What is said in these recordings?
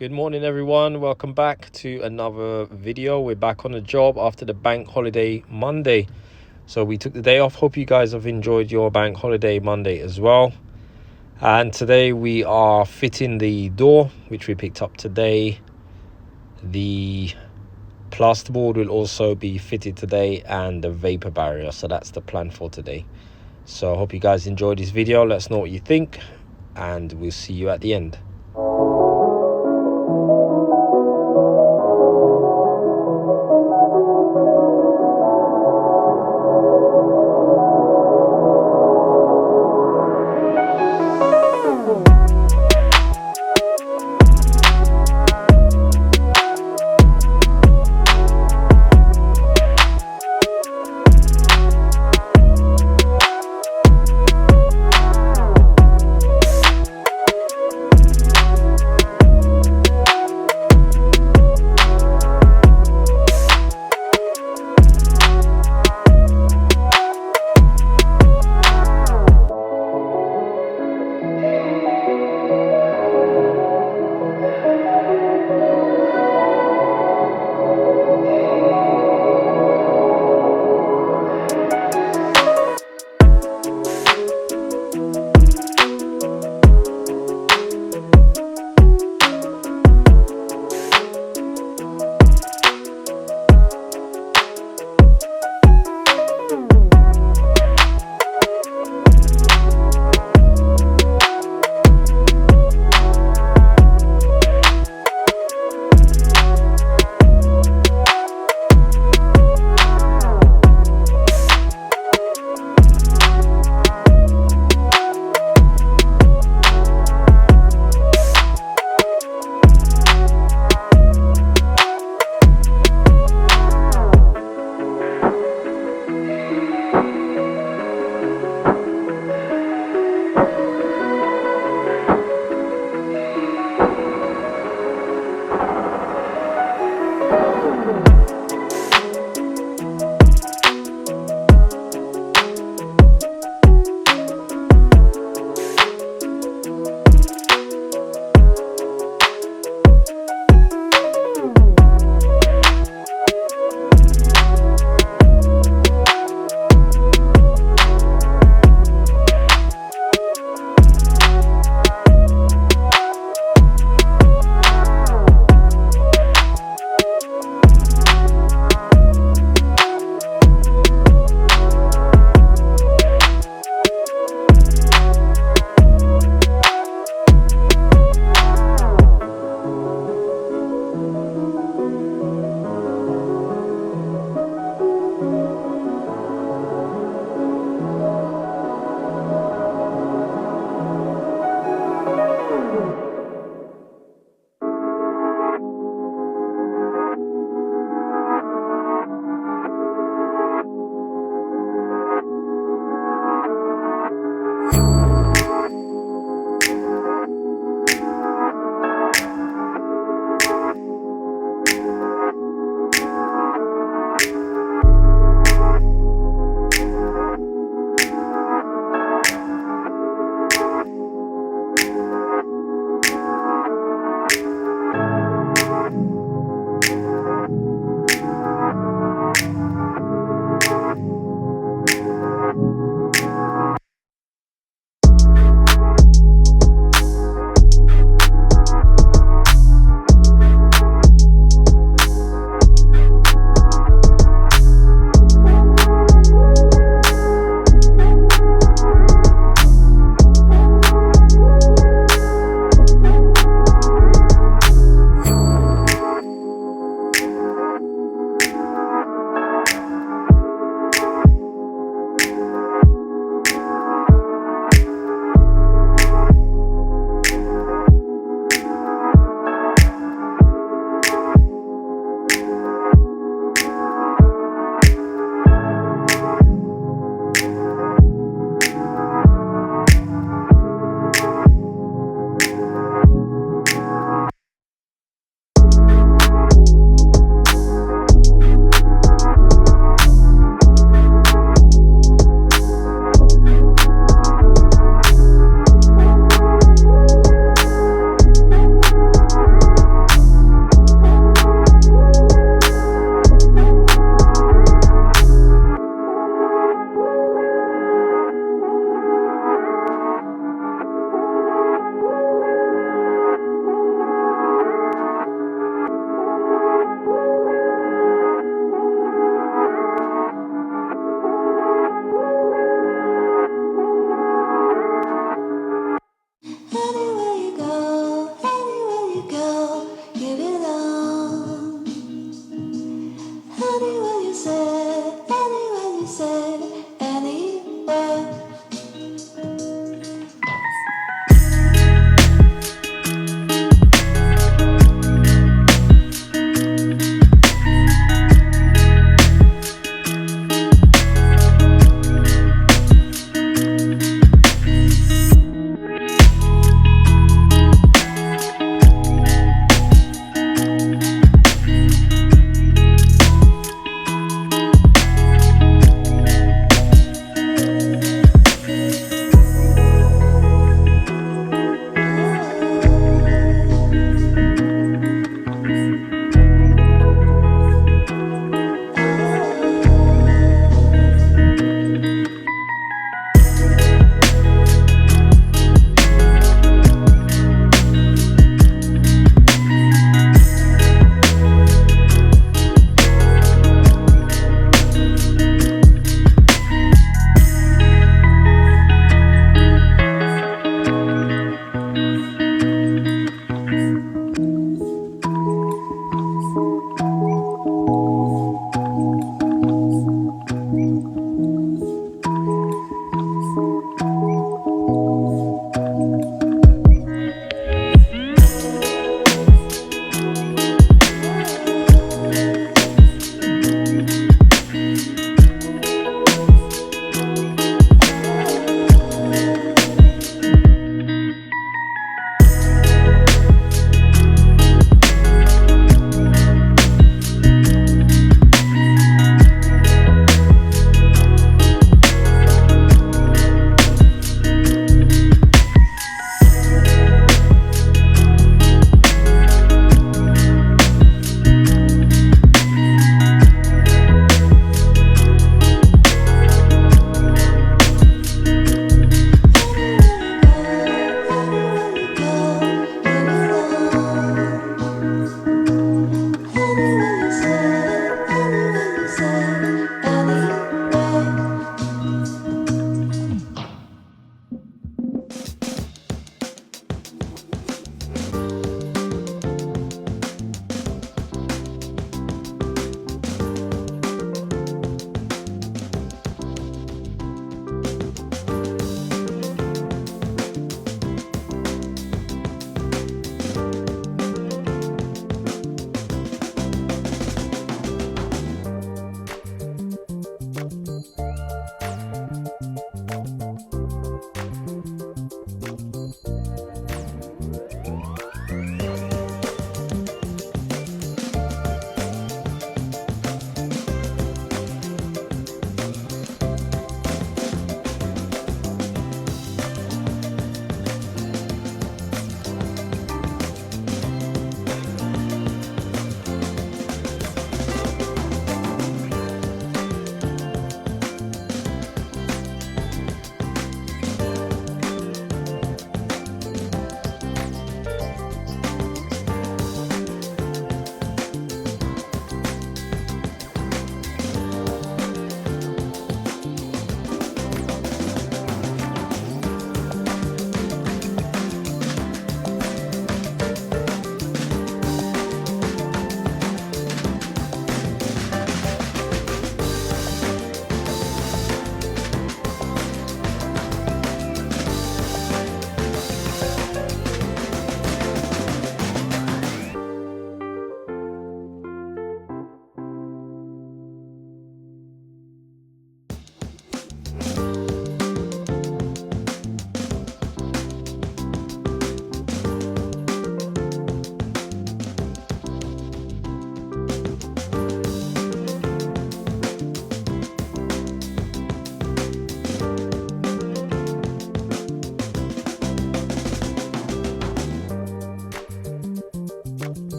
Good morning everyone, welcome back to another video. We're back on the job after the bank holiday Monday. So we took the day off. Hope you guys have enjoyed your bank holiday Monday as well. And today we are fitting the door, which we picked up today. The plasterboard will also be fitted today, and the vapor barrier. So that's the plan for today. So I hope you guys enjoyed this video. Let us know what you think, and we'll see you at the end.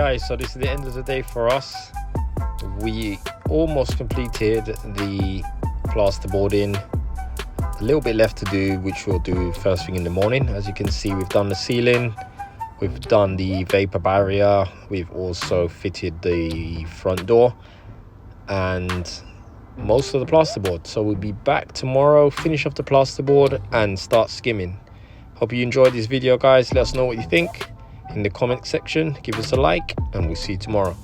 guys, so this is the end of the day for us. We almost completed the plasterboarding. A little bit left to do, which we'll do first thing in the morning. As you can see, we've done the ceiling, we've done the vapor barrier, we've also fitted the front door and most of the plasterboard. So we'll be back tomorrow, finish off the plasterboard and start skimming. Hope you enjoyed this video, guys. Let us know what you think in the comment section. Give us a like and we'll see you tomorrow.